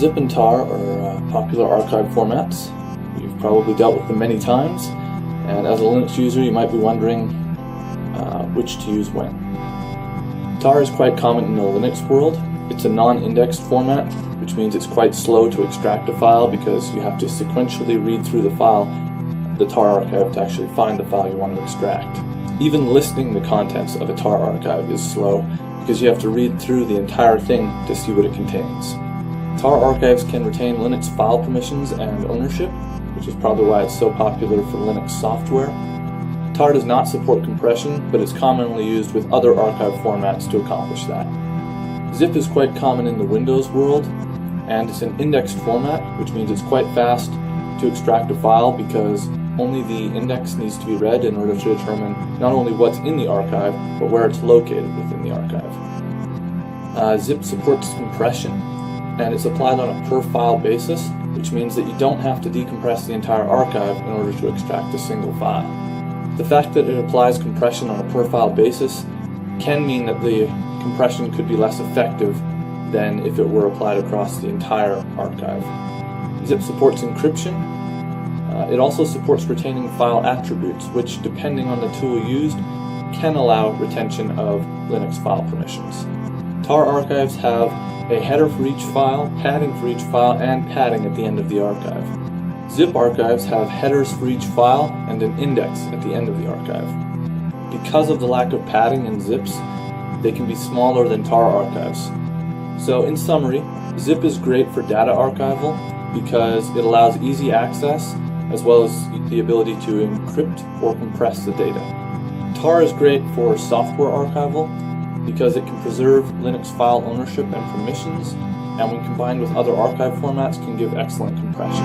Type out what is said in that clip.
Zip and tar are popular archive formats. You've probably dealt with them many times, and as a Linux user you might be wondering which to use when. Tar is quite common in the Linux world. It's a non-indexed format, which means it's quite slow to extract a file because you have to sequentially read through the file, the tar archive, to actually find the file you want to extract. Even listing the contents of a tar archive is slow because you have to read through the entire thing to see what it contains. Tar archives can retain Linux file permissions and ownership, which is probably why it's so popular for Linux software. Tar does not support compression, but it's commonly used with other archive formats to accomplish that. Zip is quite common in the Windows world, and it's an indexed format, which means it's quite fast to extract a file because only the index needs to be read in order to determine not only what's in the archive, but where it's located within the archive. Zip supports compression, and it's applied on a per-file basis, which means that you don't have to decompress the entire archive in order to extract a single file. The fact that it applies compression on a per-file basis can mean that the compression could be less effective than if it were applied across the entire archive. Zip supports encryption. It also supports retaining file attributes, which, depending on the tool used, can allow retention of Linux file permissions. Tar archives have a header for each file, padding for each file, and padding at the end of the archive. Zip archives have headers for each file and an index at the end of the archive. Because of the lack of padding in zips, they can be smaller than tar archives. So in summary, Zip is great for data archival because it allows easy access as well as the ability to encrypt or compress the data. Tar is great for software archival because it can preserve Linux file ownership and permissions, and when combined with other archive formats can give excellent compression.